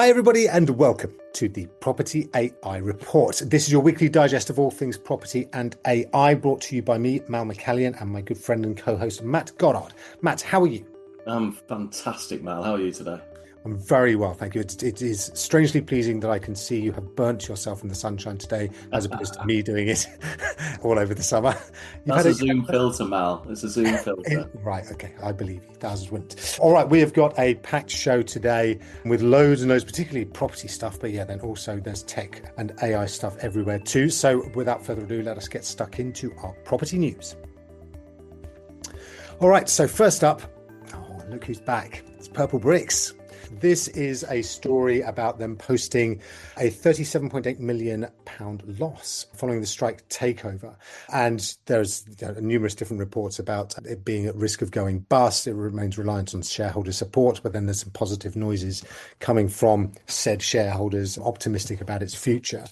Hi, everybody, and welcome to the Property AI Report. This is your weekly digest of all things property and AI, brought to you by me, Mal McCallion, and my good friend and co-host, Matt Goddard. Matt, how are you? I'm fantastic, Mal. How are you today? I'm very well, thank you. It is strangely pleasing that I can see you have burnt yourself in the sunshine today, as opposed to me doing it all over the summer. You've That's had a it. Zoom filter, Mal. It's a Zoom filter. Right, okay, I believe you. Thousands wouldn't. All right, we have got a packed show today with loads and loads, particularly property stuff, but yeah, then also there's tech and AI stuff everywhere too. So without further ado, let us get stuck into our property news. All right, so first up, oh, look who's back. It's Purplebricks. This is a story about them posting a £37.8 million loss following the strike takeover. And there's numerous different reports about it being at risk of going bust. It remains reliant on shareholder support, but then there's some positive noises coming from said shareholders optimistic about its future.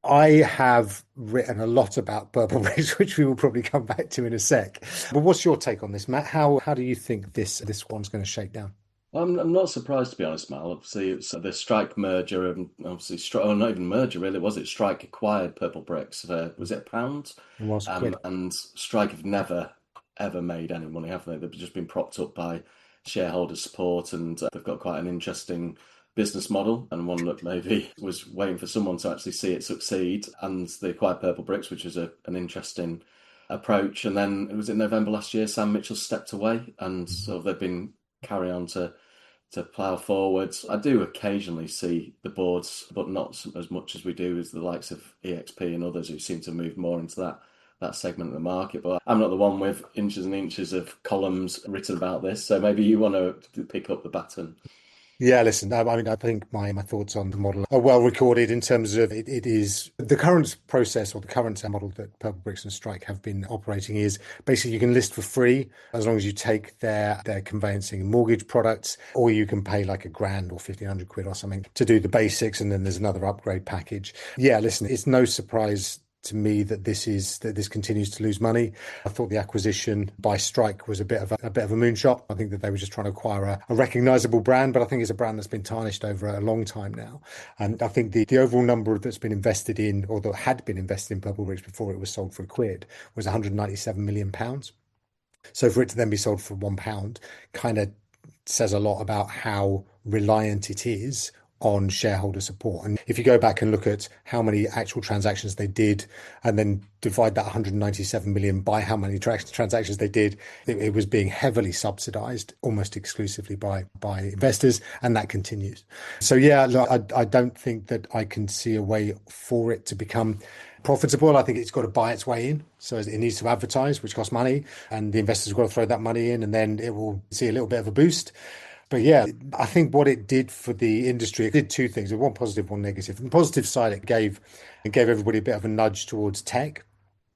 I have written a lot about Purplebricks, which we will probably come back to in a sec. But what's your take on this, Matt? How do you think this one's going to shake down? I'm not surprised, to be honest, Mal. Obviously, it's the Strike merger, and obviously, oh, not even merger, really, was it? Strike acquired Purplebricks for, was it £1? It was quid. And Strike have never, ever made any money, have they? They've just been propped up by shareholder support, and they've got quite an interesting business model, and one that maybe was waiting for someone to actually see it succeed. And they acquired Purplebricks, which was an interesting approach. And then it was in November last year, Sam Mitchell stepped away, and so they've been carry on to plough forwards. I do occasionally see the boards, but not as much as we do as the likes of EXP and others who seem to move more into that segment of the market. But I'm not the one with inches and inches of columns written about this, so maybe you want to pick up the baton. Yeah, listen, I mean, I think my thoughts on the model are well recorded in terms of it is the current process, or the current model that Purplebricks and Strike have been operating is basically you can list for free as long as you take their conveyancing and mortgage products, or you can pay like £1,000 or 1,500 quid or something to do the basics, and then there's another upgrade package. Yeah, listen, it's no surprise to me that this continues to lose money. I thought the acquisition by Strike was a bit of a moonshot. I think that they were just trying to acquire a recognizable brand, but I think it's a brand that's been tarnished over a long time now. And I think the overall number that's been invested in, or that had been invested in Purplebricks before it was sold for £1, was £197 million. So for it to then be sold for £1 kind of says a lot about how reliant it is on shareholder support. And if you go back and look at how many actual transactions they did, and then divide that 197 million by how many transactions they did, it was being heavily subsidized almost exclusively by investors, and that continues. So yeah, look, I don't think that I can see a way for it to become profitable. I think it's got to buy its way in. So it needs to advertise, which costs money, and the investors have got to throw that money in, and then it will see a little bit of a boost. But yeah, I think what it did for the industry, it did two things: one positive, one negative. On the positive side, it gave everybody a bit of a nudge towards tech,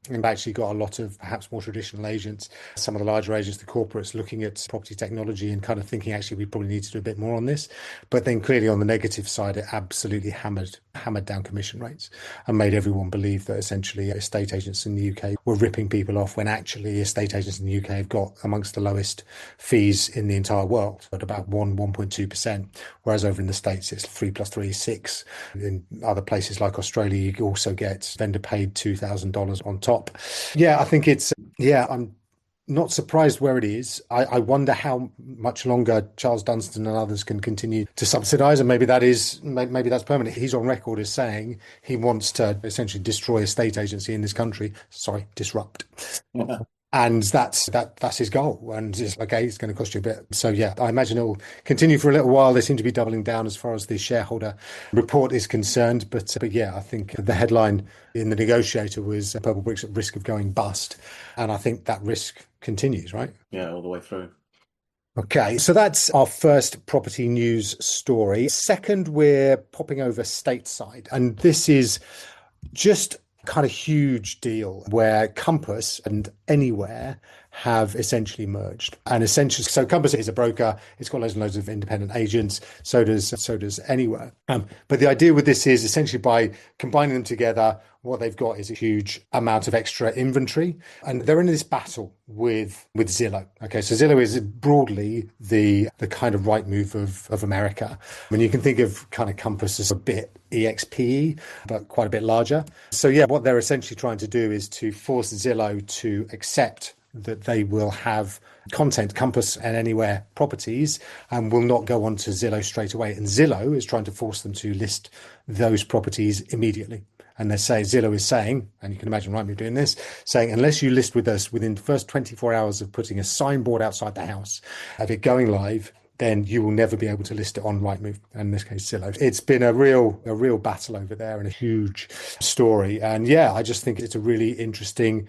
and actually got a lot of perhaps more traditional agents, some of the larger agents, the corporates, looking at property technology and kind of thinking, actually, we probably need to do a bit more on this. But then clearly on the negative side, it absolutely hammered down commission rates and made everyone believe that essentially estate agents in the UK were ripping people off, when actually estate agents in the UK have got amongst the lowest fees in the entire world at about 1.2%, whereas over in the States it's 3 plus 3 is 6. In other places like Australia, you also get vendor paid $2,000 on top. Yeah, I think I'm not surprised where it is. I wonder how much longer Charles Dunstan and others can continue to subsidise, and maybe that's permanent. He's on record as saying he wants to essentially destroy a state agency in this country. Sorry, disrupt. Yeah. And that's his goal. And it's okay, it's going to cost you a bit. So yeah, I imagine it will continue for a little while. They seem to be doubling down as far as the shareholder report is concerned. But yeah, I think the headline in the negotiator was Purplebricks at risk of going bust. And I think that risk continues, right? Yeah, all the way through. Okay, so that's our first property news story. Second, we're popping over stateside. And this is just kind of huge deal where Compass and Anywhere have essentially merged. And essentially, so Compass is a broker. It's got loads and loads of independent agents. So does Anywhere. But the idea with this is essentially by combining them together, what they've got is a huge amount of extra inventory, and they're in this battle with Zillow. Okay, so Zillow is broadly the kind of right move of America. I mean, you can think of kind of Compass as a bit EXPE, but quite a bit larger. So yeah, what they're essentially trying to do is to force Zillow to accept that they will have content, Compass and Anywhere properties, and will not go on to Zillow straight away. And Zillow is trying to force them to list those properties immediately. And they say Zillow is saying, and you can imagine Rightmove doing this, saying unless you list with us within the first 24 hours of putting a signboard outside the house, of it going live, then you will never be able to list it on Rightmove, and in this case Zillow. It's been a real battle over there and a huge story. And yeah, I just think it's a really interesting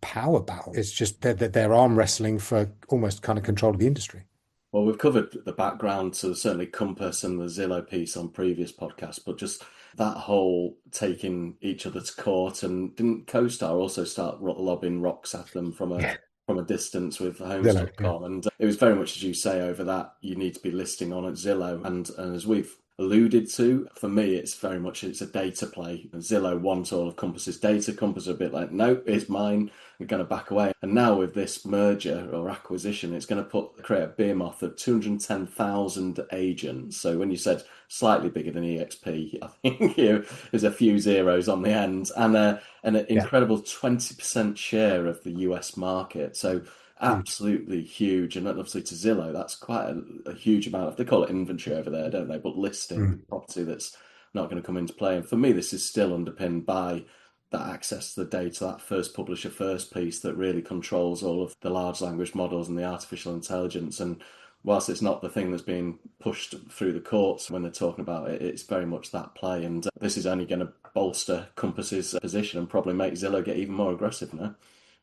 power battle. It's just that they're arm wrestling for almost kind of control of the industry. Well, we've covered the background to certainly Compass and the Zillow piece on previous podcasts, but just that whole taking each other to court, and didn't CoStar also start lobbing rocks at them from a distance with Zillow, yeah. Homes.com? And it was very much as you say over that you need to be listing on at Zillow, and as we've alluded to, for me it's a data play. Zillow wants all of Compass's data. Compass are a bit like, nope, it's mine, we're going to back away. And now with this merger or acquisition, it's going to create a behemoth of 210,000 agents. So when you said slightly bigger than EXP, I think there's a few zeros on the end, and an incredible 20% share of the US market. So absolutely huge. And obviously to Zillow, that's quite a huge amount. They call it inventory over there, don't they? But listing property that's not going to come into play. And for me, this is still underpinned by that access to the data, that first publisher first piece that really controls all of the large language models and the artificial intelligence. And whilst it's not the thing that's being pushed through the courts when they're talking about it, it's very much that play. And this is only going to bolster Compass's position and probably make Zillow get even more aggressive now.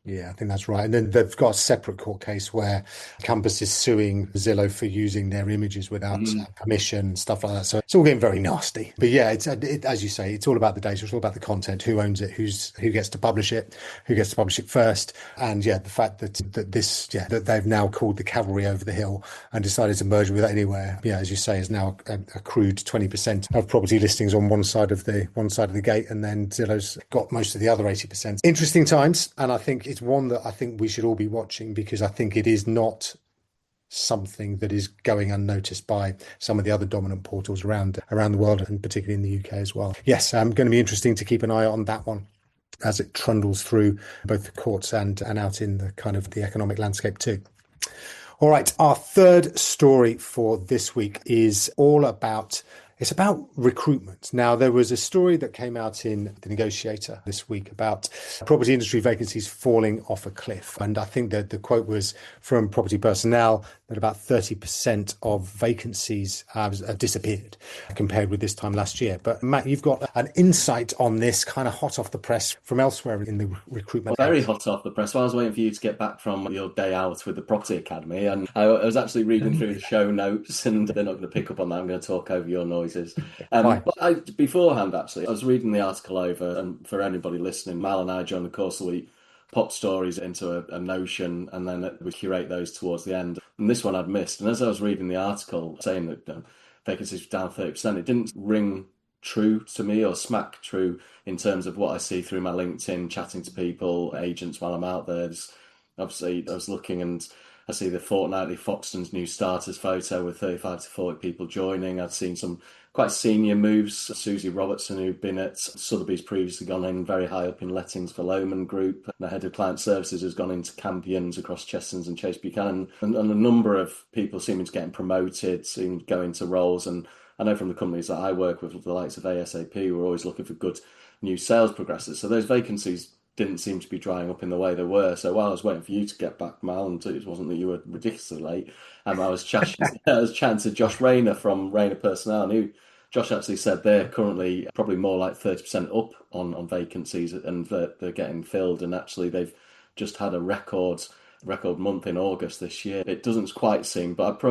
Yeah, I think that's right. And then they've got a separate court case where Compass is suing Zillow for using their images without permission and stuff like that. So it's all getting very nasty. But yeah, as you say, it's all about the data. It's all about the content, who owns it, who gets to publish it, who gets to publish it first. And yeah, the fact that they've now called the cavalry over the hill and decided to merge with Anywhere. Yeah, as you say, is now accrued 20% of property listings on one side of the gate, and then Zillow's got most of the other 80%. Interesting times, and I think it's one that I think we should all be watching, because I think it is not something that is going unnoticed by some of the other dominant portals around the world, and particularly in the UK as well. Yes, going to be interesting to keep an eye on that one as it trundles through both the courts and out in the kind of the economic landscape too. All right, our third story for this week is it's about recruitment. Now, there was a story that came out in The Negotiator this week about property industry vacancies falling off a cliff. And I think that the quote was from Property Personnel that about 30% of vacancies have disappeared compared with this time last year. But Matt, you've got an insight on this, kind of hot off the press from elsewhere in the recruitment. Well, very hot off the press. Well, I was waiting for you to get back from your day out with the Property Academy, and I was actually reading through the show notes, and they're not going to pick up on that. I'm going to talk over your noises. But beforehand, actually, I was reading the article over, and for anybody listening, Mal and I, during the course of the week, pop stories into a Notion, and then we curate those towards the end. And this one I'd missed. And as I was reading the article saying that vacancies were down 30%, it didn't ring true to me or smack true in terms of what I see through my LinkedIn, chatting to people, agents while I'm out there. Obviously, I was looking and I see the fortnightly Foxton's new starters photo with 35 to 40 people joining. I've seen some quite senior moves. Susie Robertson, who'd been at Sotheby's previously, gone in very high up in lettings for Lohman Group. The head of client services has gone into Campions across Chestons and Chase Buchanan. And a number of people seeming to get promoted, seeming to go into roles. And I know from the companies that I work with, the likes of ASAP, we're always looking for good new sales progressors. So those vacancies didn't seem to be drying up in the way they were. So while I was waiting for you to get back, Mal, and it wasn't that you were ridiculously late, I was chatting to Josh Rayner from Rayner Personnel, and Josh actually said they're currently probably more like 30% up on vacancies, and they're getting filled. And actually, they've just had a record month in August this year. It doesn't quite seem, but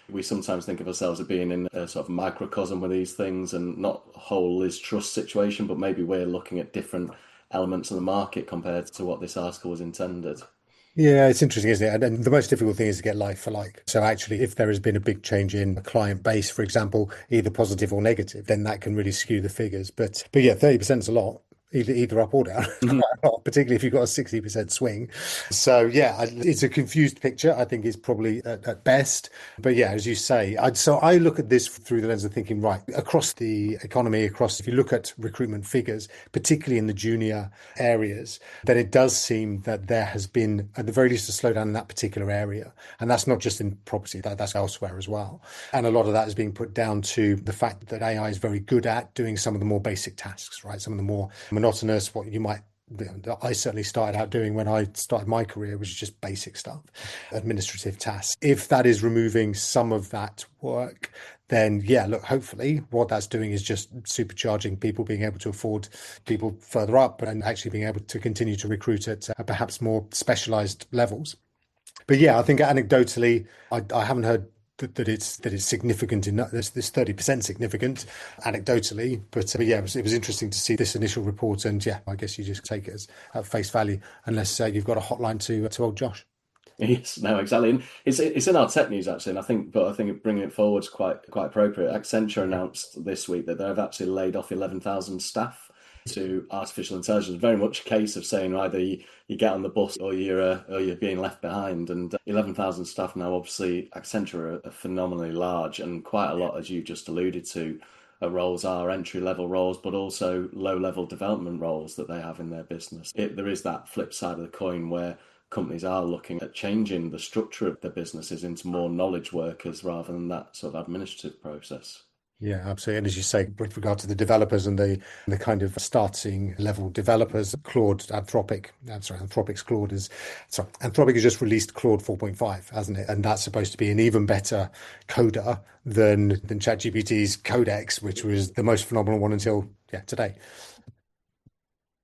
we sometimes think of ourselves as being in a sort of microcosm with these things, and not a whole Liz Truss situation, but maybe we're looking at different elements of the market compared to what this article was intended. Yeah, it's interesting, isn't it? And the most difficult thing is to get like for like. So actually, if there has been a big change in a client base, for example, either positive or negative, then that can really skew the figures. But yeah, 30% is a lot, either up or down. It's Mhm. quite a lot, particularly if you've got a 60% swing. So yeah, it's a confused picture. I think is probably at best. But yeah, as you say, so I look at this through the lens of thinking, right, across the economy, if you look at recruitment figures, particularly in the junior areas, then it does seem that there has been, at the very least, a slowdown in that particular area. And that's not just in property, that's elsewhere as well. And a lot of that is being put down to the fact that AI is very good at doing some of the more basic tasks, right? Some of the more monotonous, what you might I certainly started out doing when I started my career, which is just basic stuff, administrative tasks. If that is removing some of that work, then yeah, look, hopefully what that's doing is just supercharging people being able to afford people further up and actually being able to continue to recruit at perhaps more specialized levels. But yeah, I think anecdotally, I haven't heard that it's significant in this 30% significant anecdotally, but yeah, it was interesting to see this initial report, and yeah, I guess you just take it as at face value, unless you've got a hotline to old Josh. Yes, no, exactly. And it's in our tech news actually, and I think bringing it forward is quite appropriate. Accenture announced this week that they've actually laid off 11,000 staff to artificial intelligence. Very much a case of saying either you get on the bus or you're being left behind. And 11,000 staff now, obviously, Accenture are phenomenally large, and quite a lot, as you just alluded to. Roles are entry level roles, but also low level development roles that they have in their business. There is that flip side of the coin where companies are looking at changing the structure of their businesses into more knowledge workers rather than that sort of administrative process. Yeah, absolutely. And as you say, with regard to the developers and the kind of starting level developers, Anthropic has just released Claude 4.5, hasn't it? And that's supposed to be an even better coder than ChatGPT's Codex, which was the most phenomenal one until today.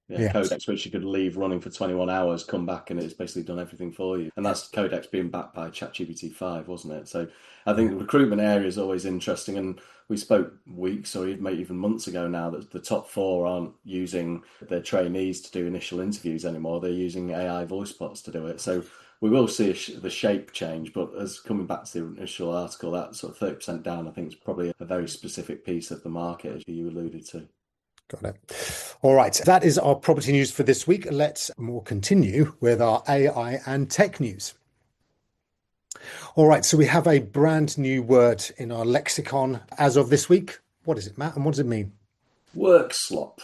Yeah, Yeah. Codex, which you could leave running for 21 hours, come back, and it's basically done everything for you. And that's Codex being backed by ChatGPT 5, wasn't it? So I think Yeah. the recruitment area is always interesting. And we spoke weeks or even months ago now that the top four aren't using their trainees to do initial interviews anymore. They're using AI voice bots to do it. So we will see the shape change. But as coming back to the initial article, that sort of 30% down, I think is probably a very specific piece of the market, as you alluded to. Got it. All right. That is our property news for this week. Let's more continue with our AI and tech news. All right. So we have a brand new word in our lexicon as of this week. What is it, Matt? And what does it mean? Work slop.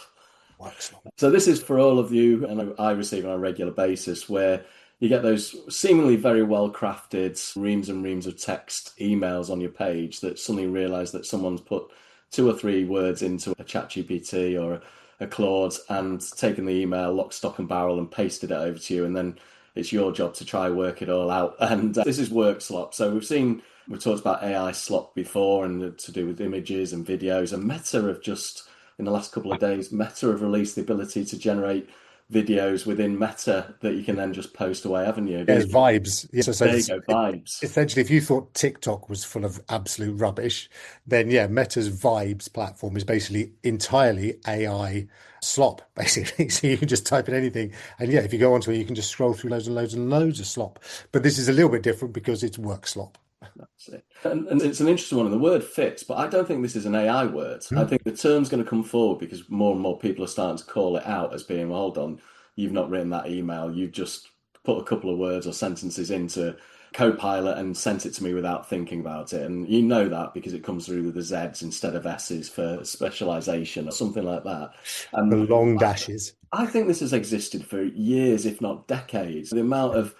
Work slot. So this is for all of you, and I receive on a regular basis, where you get those seemingly very well crafted reams and reams of text emails on your page that suddenly realise that someone's put two or three words into a ChatGPT or a Claude and taken the email lock, stock, and barrel and pasted it over to you, and then it's your job to try work it all out. And this is work slop. So we've talked about AI slop before, and to do with images and videos, and Meta have just in the last couple of days, Meta have released the ability to generate videos within Meta that you can then just post away, haven't you? There's vibes. Yeah, so There you go, vibes. essentially, if you thought TikTok was full of absolute rubbish, then yeah, Meta's Vibes platform is basically entirely AI slop, basically. So you can just type in anything. And yeah, if you go onto it, you can just scroll through loads and loads and loads of slop. But this is a little bit different because it's work slop. That's it. And it's an interesting one, and the word fits, but I don't think this is an AI word. I think the term's going to come forward because more and more people are starting to call it out as being, well, hold on, you've not written that email, you've just put a couple of words or sentences into Copilot and sent it to me without thinking about it. And you know that because it comes through with the Zs instead of S's for specialization or something like that. The And long dashes. I think this has existed for years, if not decades. The amount of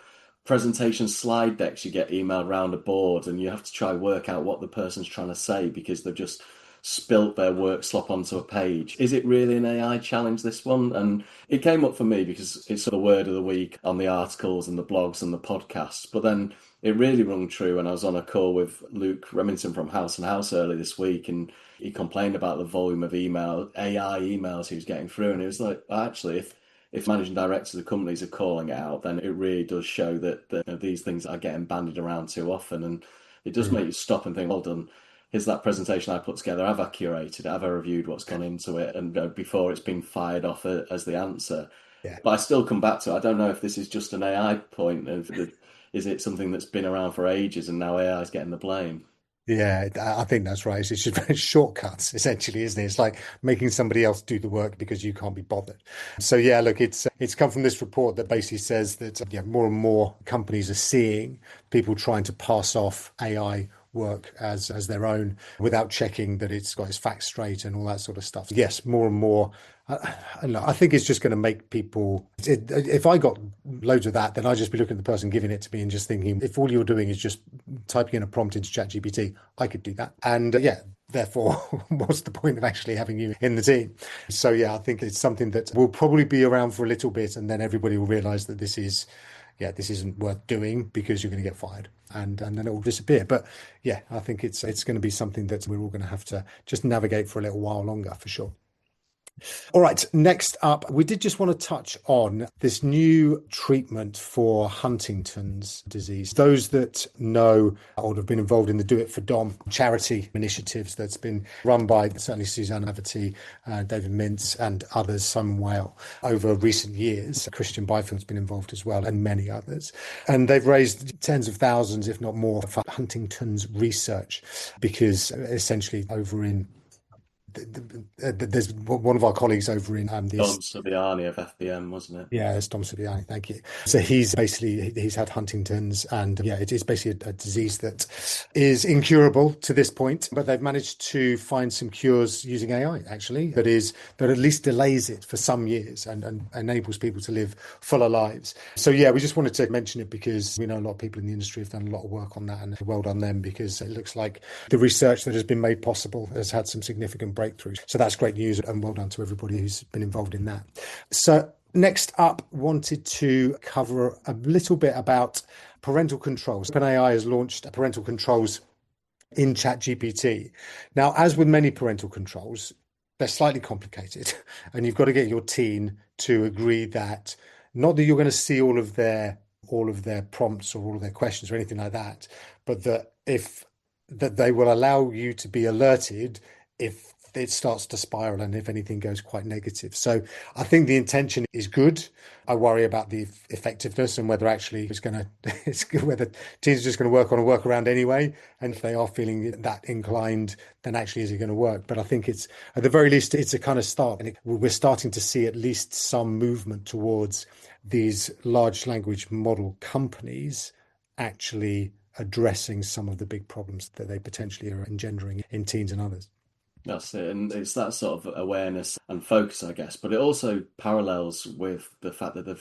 presentation slide decks you get emailed round a board, and you have to try work out what the person's trying to say because they've just spilt their work slop onto a page. Is it really an AI challenge, this one? And it came up for me because it's the word of the week on the articles and the blogs and the podcasts. But then it really rung true, and I was on a call with Luke Remington from House and House early this week, and he complained about the volume of AI emails he was getting through, and it was like, well, actually, if managing directors of companies are calling it out, then it really does show that these things are getting bandied around too often, and it does Mm. make you stop and think, well done. Here's that presentation I put together. Have I curated it? Have I reviewed what's gone into it? And before it's been fired off as the answer. Yeah. But I still come back to, I don't know if this is just an AI point is it something that's been around for ages and now AI is getting the blame? Yeah, I think that's right. It's just shortcuts, essentially, isn't it? It's like making somebody else do the work because you can't be bothered. So yeah, look, it's come from this report that basically says that yeah, more and more companies are seeing people trying to pass off AI work as their own without checking that it's got its facts straight and all that sort of stuff. Yes, more and more. I think it's just going to make people. If I got loads of that, then I'd just be looking at the person giving it to me and just thinking, if all you're doing is just typing in a prompt into ChatGPT, I could do that. And yeah, therefore, what's the point of actually having you in the team? So yeah, I think it's something that will probably be around for a little bit, and then everybody will realize that this isn't worth doing because you're going to get fired, and then it will disappear. But yeah, I think it's going to be something that we're all going to have to just navigate for a little while longer for sure. All right, next up, we did just want to touch on this new treatment for Huntington's disease. Those that know or have been involved in the Do It for Dom charity initiatives that's been run by certainly Suzanne Averty, David Mintz, and others, Simon Whale, over recent years. Christian Byfield's been involved as well, and many others. And they've raised tens of thousands, if not more, for Huntington's research, because essentially over in there's one of our colleagues over in Dom Subiani of FBM, wasn't it? yeah, it's Dom Sibiani, thank you. So he's had Huntington's, and yeah, it is basically a disease that is incurable to this point, but they've managed to find some cures using AI actually that at least delays it for some years and enables people to live fuller lives. So yeah, we just wanted to mention it because we know a lot of people in the industry have done a lot of work on that, and well done them, because it looks like the research that has been made possible has had some significant breakthroughs. So that's great news, and well done to everybody who's been involved in that. So next up, wanted to cover a little bit about parental controls. OpenAI has launched parental controls in ChatGPT. Now, as with many parental controls, they're slightly complicated, and you've got to get your teen to agree that not that you're going to see all of their prompts or all of their questions or anything like that, but that they will allow you to be alerted if it starts to spiral and if anything goes quite negative. So I think the intention is good. I worry about the effectiveness and whether actually whether teams are just going to work on a workaround anyway. And if they are feeling that inclined, then actually is it going to work? But I think it's at the very least, it's a kind of start. And we're starting to see at least some movement towards these large language model companies actually addressing some of the big problems that they potentially are engendering in teens and others. That's it, and it's that sort of awareness and focus, I guess. But it also parallels with the fact that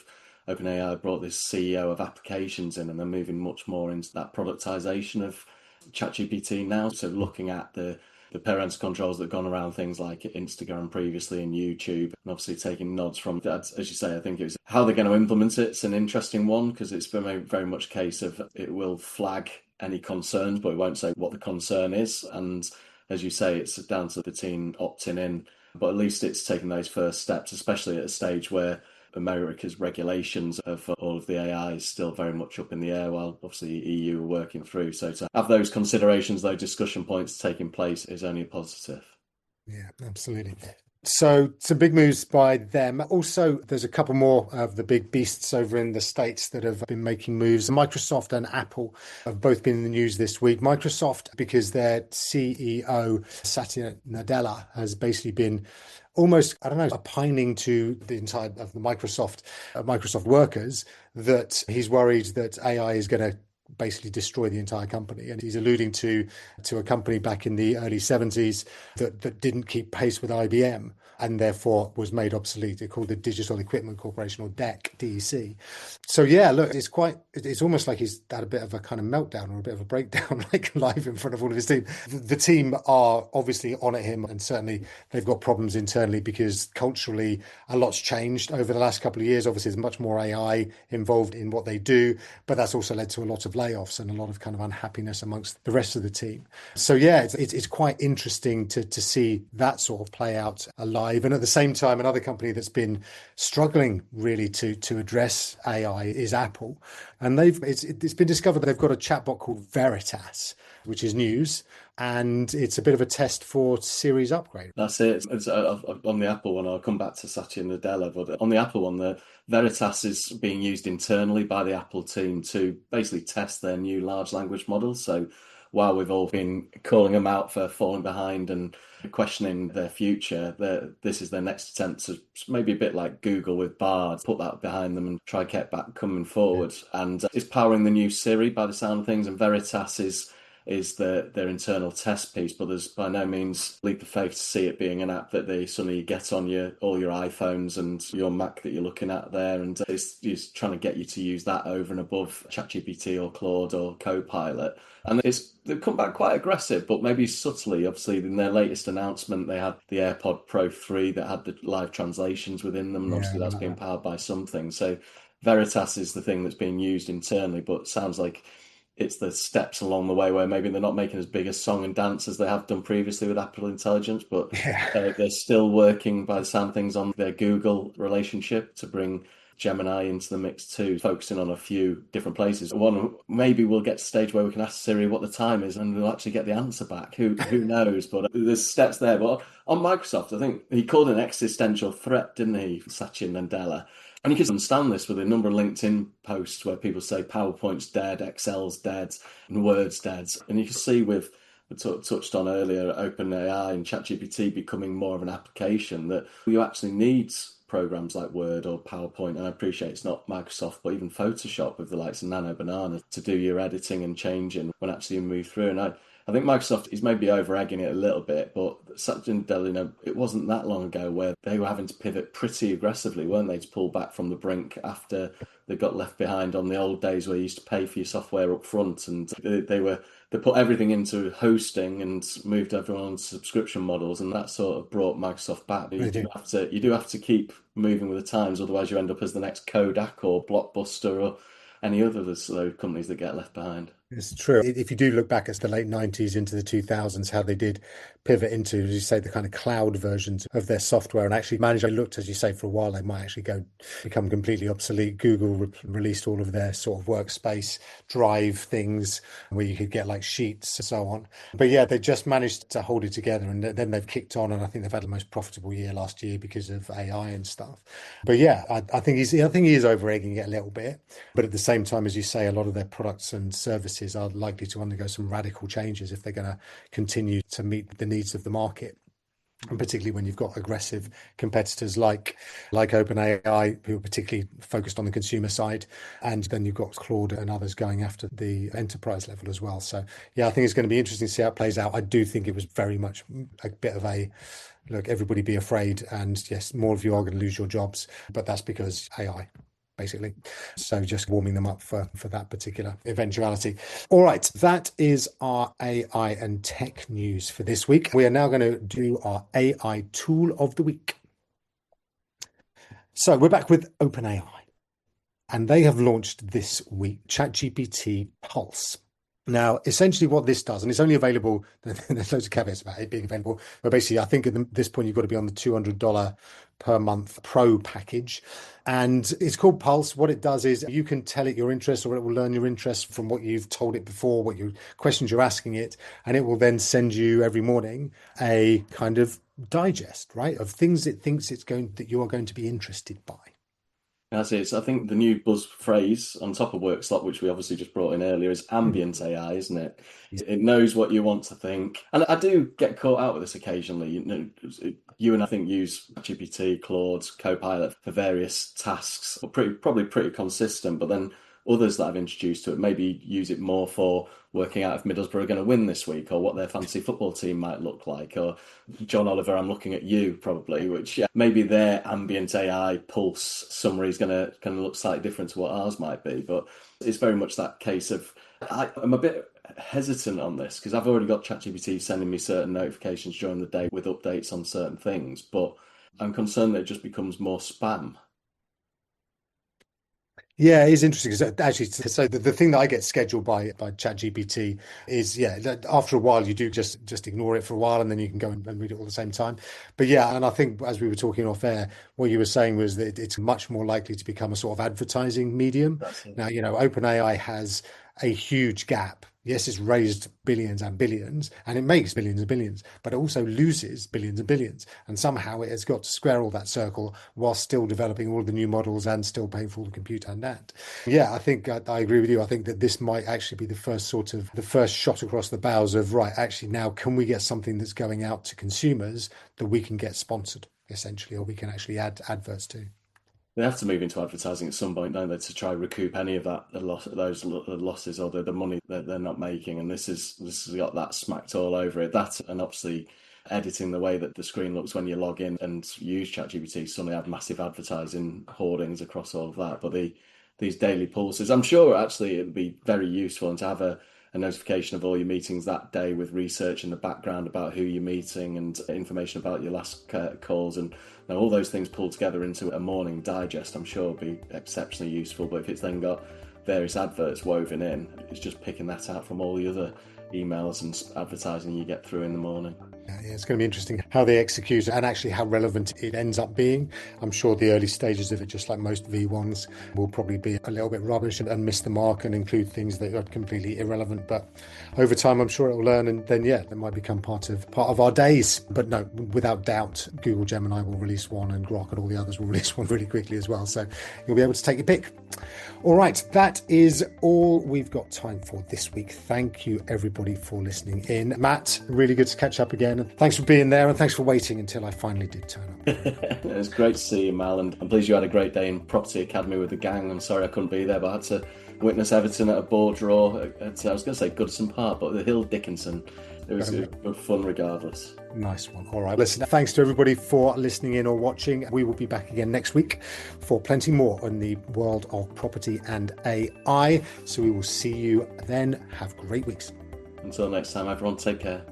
OpenAI brought this CEO of applications in, and they're moving much more into that productization of ChatGPT now. So looking at the parental controls that have gone around things like Instagram previously and YouTube, and obviously taking nods from that. As you say, I think it was how they're going to implement it. It's an interesting one because it's very, very much a case of it will flag any concerns, but it won't say what the concern is. And as you say, it's down to the teen opting in, but at least it's taking those first steps, especially at a stage where America's regulations of all of the AI is still very much up in the air, while obviously EU are working through. So to have those considerations, those discussion points taking place is only a positive. Yeah, absolutely. So some big moves by them. Also, there's a couple more of the big beasts over in the States that have been making moves. Microsoft and Apple have both been in the news this week. Microsoft, because their CEO, Satya Nadella, has basically been almost, I don't know, opining to the entire of the Microsoft workers that he's worried that AI is going to basically destroy the entire company. And he's alluding to a company back in the early 70s that didn't keep pace with IBM and therefore was made obsolete. They're called the Digital Equipment Corporation, or DEC. So yeah, look, it's almost like he's had a bit of a kind of meltdown or a bit of a breakdown, like live in front of all of his team. The team are obviously on at him, and certainly they've got problems internally because culturally a lot's changed over the last couple of years. Obviously, there's much more AI involved in what they do, but that's also led to a lot of layoffs and a lot of kind of unhappiness amongst the rest of the team. So yeah, it's quite interesting to see that sort of play out alive. And at the same time, another company that's been struggling really to address AI is Apple. And it's been discovered that they've got a chatbot called Veritas, which is news. and it's a bit of a test for series upgrade. That's it. On the Apple one, I'll come back to Satya Nadella, but on the Apple one, the Veritas is being used internally by the Apple team to basically test their new large language models. So while we've all been calling them out for falling behind and questioning their future, this is their next attempt to maybe a bit like Google with Bard, put that behind them and try get back coming Yeah. forward. And it's powering the new Siri by the sound of things, and Veritas is their internal test piece, but there's by no means leap of faith to see it being an app that they suddenly get on all your iPhones and your Mac that you're looking at there, and it's trying to get you to use that over and above ChatGPT or Claude or Copilot. And they've come back quite aggressive, but maybe subtly. Obviously, in their latest announcement, they had the AirPod Pro 3 that had the live translations within them, and Yeah, obviously I that's like being that. powered by something. So Veritas is the thing that's being used internally, but sounds like it's the steps along the way where maybe they're not making as big a song and dance as they have done previously with Apple Intelligence, but Yeah. they're still working by the sound of things on their Google relationship to bring Gemini into the mix too, focusing on a few different places. One, maybe we'll get to the stage where we can ask Siri what the time is and we'll actually get the answer back. Who knows? But there's steps there. But on Microsoft, I think he called it an existential threat, didn't he, Satya Nadella? And you can understand this with a number of LinkedIn posts where people say PowerPoint's dead, Excel's dead, and Word's dead. And you can see with touched on earlier, OpenAI and ChatGPT becoming more of an application that you actually need programs like Word or PowerPoint. And I appreciate it's not Microsoft, but even Photoshop with the likes of Nano Banana to do your editing and changing when actually you move through. And I think Microsoft is maybe over egging it a little bit, but Satya Nadella, it wasn't that long ago where they were having to pivot pretty aggressively, weren't they, to pull back from the brink after they got left behind on the old days where you used to pay for your software up front, and they put everything into hosting and moved everyone on subscription models, and that sort of brought Microsoft back. But They do. you do have to keep moving with the times, otherwise you end up as the next Kodak or Blockbuster or any other of those companies that get left behind. It's true. If you do look back at the late 90s into the 2000s, how they did pivot into, as you say, the kind of cloud versions of their software and actually managed, I looked, as you say, for a while, they might actually become completely obsolete. Google released all of their sort of workspace drive things where you could get like sheets and so on. But yeah, they just managed to hold it together, and then they've kicked on, and I think they've had the most profitable year last year because of AI and stuff. But yeah, I think he is over egging it a little bit. But at the same time, as you say, a lot of their products and services are likely to undergo some radical changes if they're going to continue to meet the needs of the market. And particularly when you've got aggressive competitors like OpenAI, who are particularly focused on the consumer side, and then you've got Claude and others going after the enterprise level as well. So yeah, I think it's going to be interesting to see how it plays out. I do think it was very much a bit of a look, everybody be afraid, and yes, more of you are going to lose your jobs, but that's because AI. Basically. So just warming them up for that particular eventuality. All right, that is our AI and tech news for this week. We are now going to do our AI tool of the week. So we're back with OpenAI, and they have launched this week ChatGPT Pulse. Now, essentially what this does, and it's only available, there's loads of caveats about it being available, but basically I think at this point you've got to be on the $200 per month pro package. And it's called Pulse. What it does is you can tell it your interests, or it will learn your interests from what you've told it before, what you questions you're asking it, and it will then send you every morning a kind of digest, right, of things it thinks that you are going to be interested by. That's it. So I think the new buzz phrase on top of work slot, which we obviously just brought in earlier, is ambient AI, isn't it? It knows what you want to think. And I do get caught out with this occasionally. You and I think use GPT, Claude, Copilot for various tasks, probably pretty consistent, but then others that I've introduced to it maybe use it more for working out if Middlesbrough are going to win this week, or what their fantasy football team might look like, or John Oliver, I'm looking at you probably, which maybe their ambient AI pulse summary is going to look slightly different to what ours might be. But it's very much that case of I'm a bit hesitant on this because I've already got ChatGPT sending me certain notifications during the day with updates on certain things, but I'm concerned that it just becomes more spam. Yeah, it is interesting because actually, so the thing that I get scheduled by ChatGPT is, yeah, that after a while you do just ignore it for a while, and then you can go and read it all at the same time. But yeah, and I think as we were talking off air, what you were saying was that it's much more likely to become a sort of advertising medium. That's it. Now, OpenAI has a huge gap Yes, it's raised billions and billions, and it makes billions and billions, but it also loses billions and billions. And somehow it has got to square all that circle while still developing all the new models and still paying for all the compute and that. Yeah, I think I agree with you. I think that this might actually be the first shot across the bows of, right, actually now can we get something that's going out to consumers that we can get sponsored, essentially, or we can actually add adverts to. They have to move into advertising at some point, don't they, to try recoup any of that those losses or the money that they're not making. And this has got that smacked all over it. That, and obviously editing the way that the screen looks when you log in and use ChatGPT, suddenly have massive advertising hoardings across all of that. But these daily pulses, I'm sure actually it would be very useful, and to have a notification of all your meetings that day with research in the background about who you're meeting and information about your last calls, and all those things pulled together into a morning digest, I'm sure will be exceptionally useful. But if it's then got various adverts woven in, it's just picking that out from all the other emails and advertising you get through in the morning. Yeah, it's going to be interesting how they execute and actually how relevant it ends up being. I'm sure the early stages of it, just like most V1s, will probably be a little bit rubbish and miss the mark and include things that are completely irrelevant. But over time, I'm sure it will learn, and then that might become part of our days. But no, without doubt, Google Gemini will release one, and Grok and all the others will release one really quickly as well. So you'll be able to take your pick. All right, that is all we've got time for this week. Thank you, everybody, for listening in. Matt, really good to catch up again. And thanks for being there, and thanks for waiting until I finally did turn up. It was great to see you, Mal, and I'm pleased you had a great day in Property Academy with the gang. I'm sorry I couldn't be there, but I had to witness Everton at a board draw at, I was going to say Goodison Park, but the Hill Dickinson. It was good fun regardless. Nice one. All right. Listen, thanks to everybody for listening in or watching. We will be back again next week for plenty more on the world of property and AI. So we will see you then. Have great weeks. Until next time, everyone, take care.